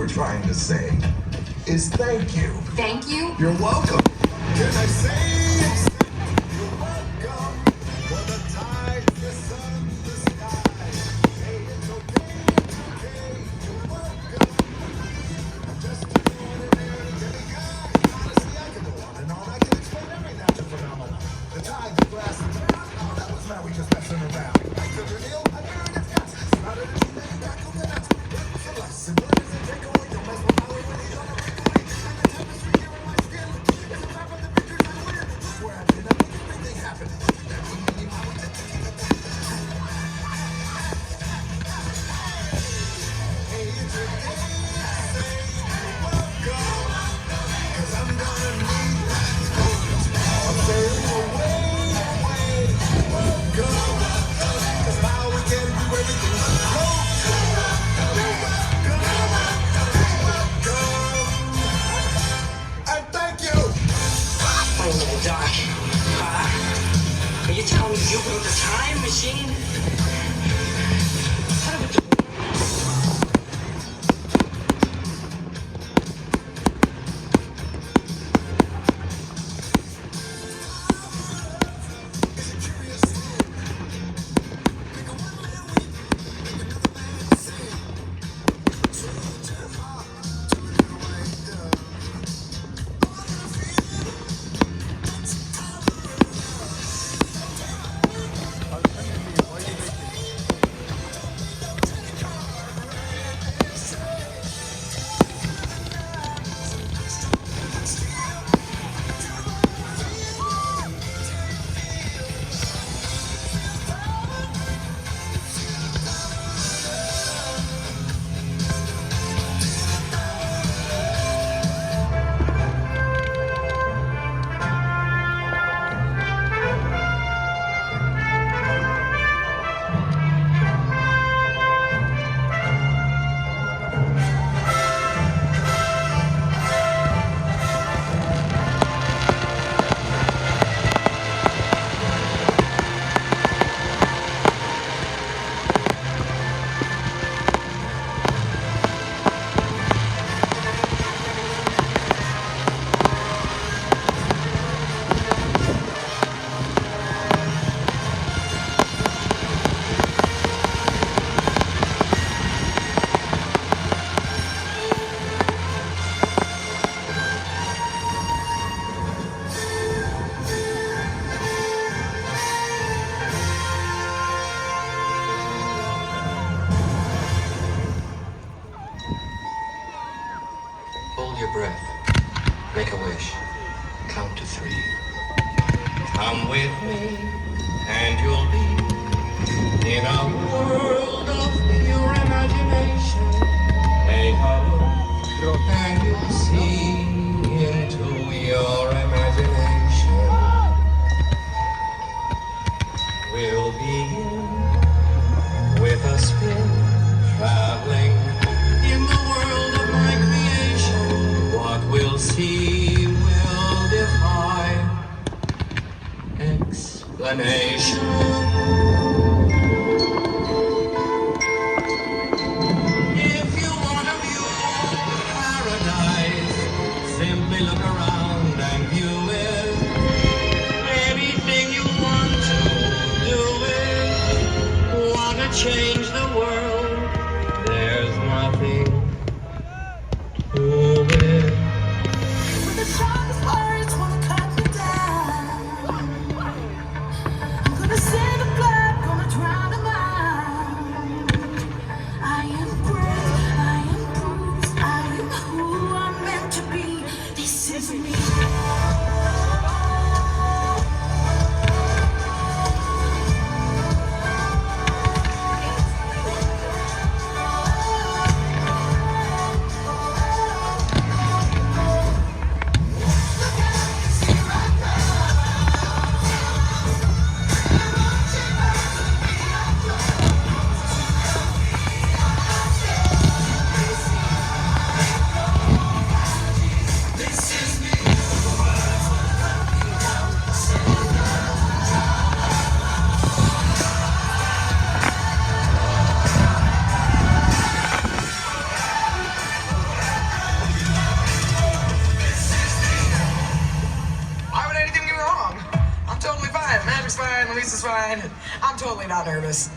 were trying to say is thank you. Thank you? You're welcome. Can I say you're welcome for the tide, the sun, the sky? Hey, it's okay, you're welcome. I'm just an ordinary demiguy. Honestly, I can go on and on. I can explain every natural phenomenon. The tide, the glass, the ground. Oh, that was Maui just messing around. I could reveal, I buried its guts. Sprouted a tree, made back on the nuts. It's a lesson. What does it take away? Don't mess with Maui when he's on a breakaway. And the tapestry here in my skin is a map of the pictures I put in. Swear I've been a big thing happen. That's when you Maui. Hey, it's a day. Wait a minute, Doc. Are you telling me you built a time machine? Hold your breath. Make a wish. Count to 3. Come with me, and you'll be in a world of pure imagination. Take a look, and you'll see into your imagination. We'll begin with a spin, traveling in the world of my creation. What we'll see will defy explanation. If you want to view paradise, simply look around and view it. Anything you want to do it. Want to change the world? There's nothing to it. When the strongest words wanna cut me down, I'm gonna send the blood, gonna drown them out. I am brave, I am bruised, I am who I'm meant to be. This is me. Lisa's fine. I'm totally not nervous.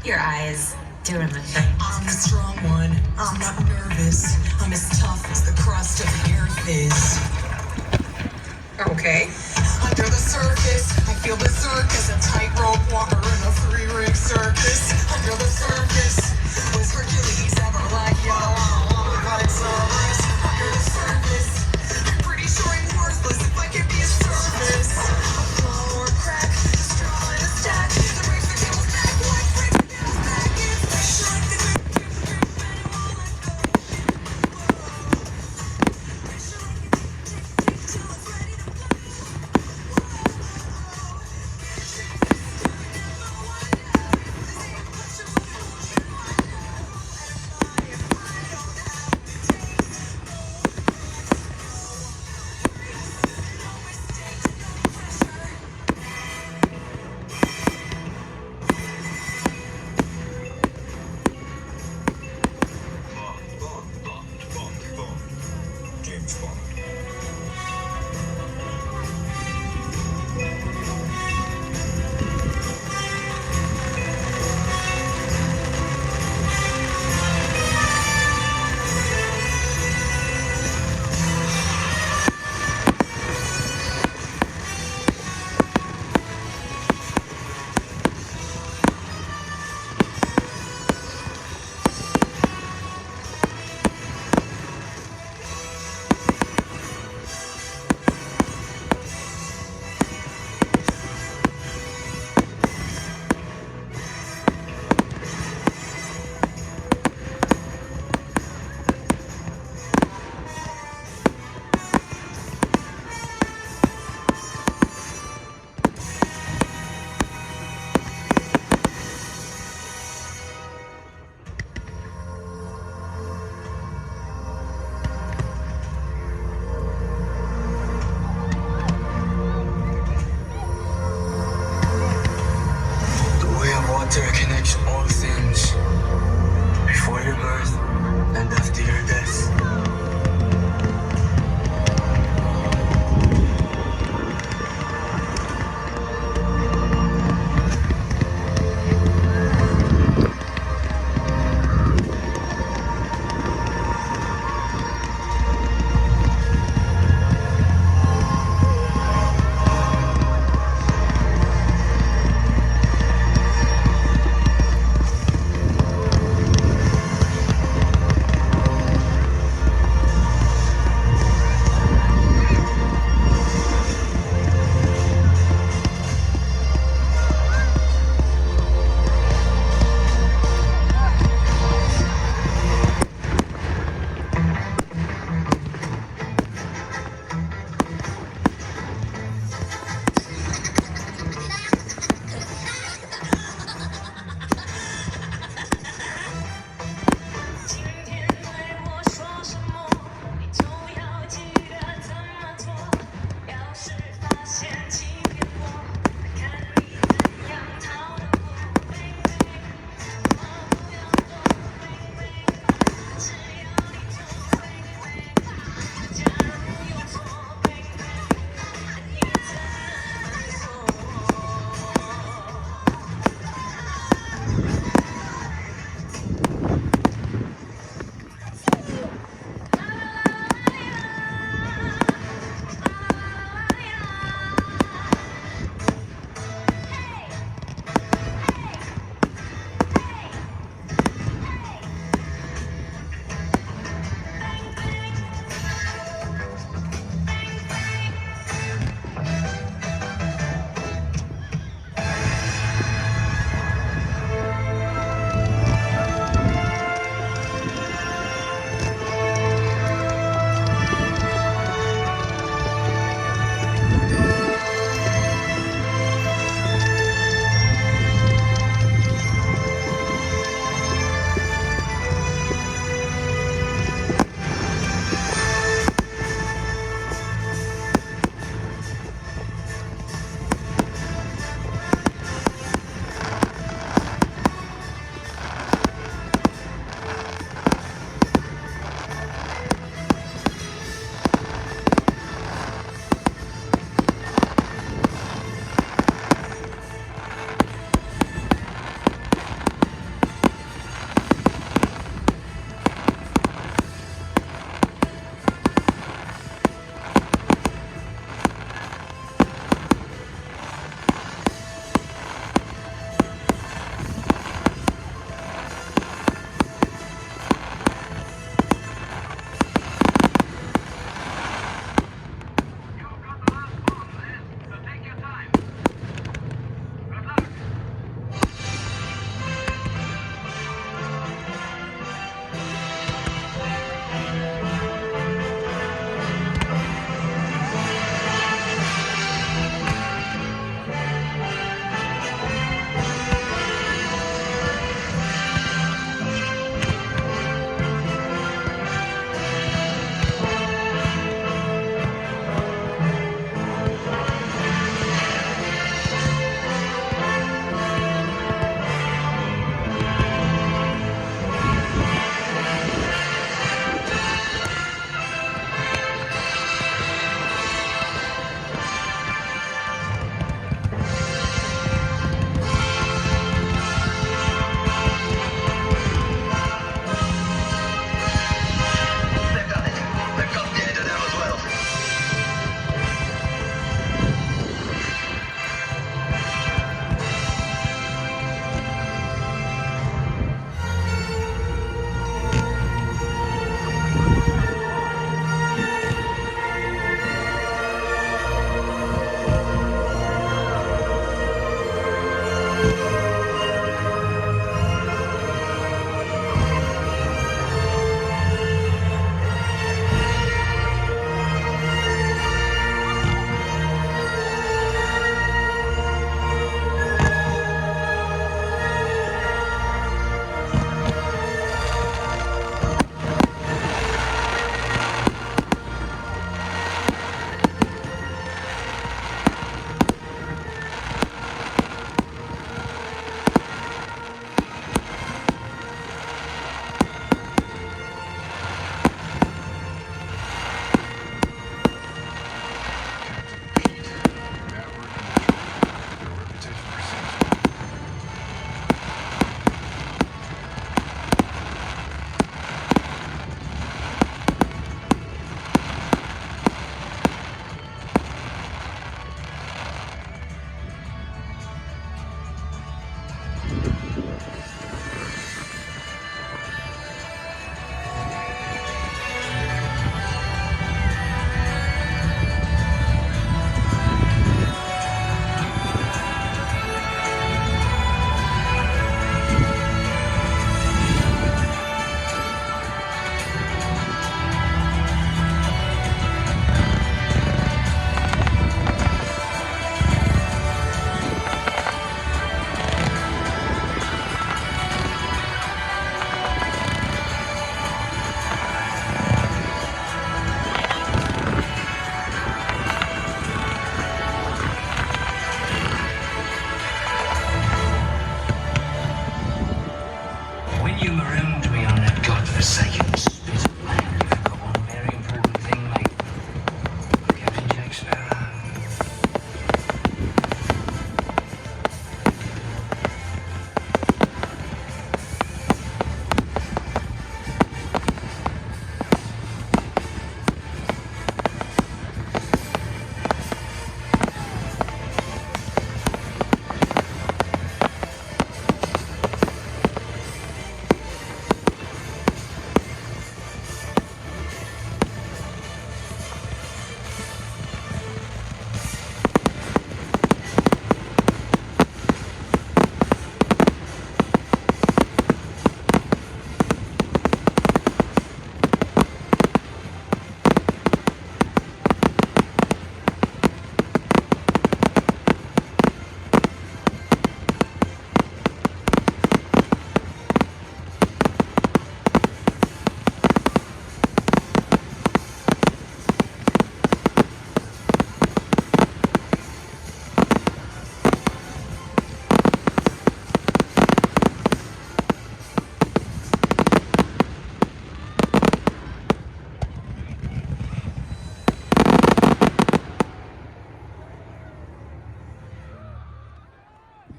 Your eyes doing the thing. I'm the strong one. I'm not nervous. I'm as tough as the crust of the earth is. Okay. Under the surface, I feel berserk as a tightrope walker in a three-ring circus. Under the surface, was Hercules ever like yellow like Cyrus? Under the surface, I'm pretty sure I'm worthless if I can be a service. A flow or crack, a straw in a stack, that breaks the camel's back, what breaks the camel's back is the shark that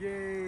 Yay!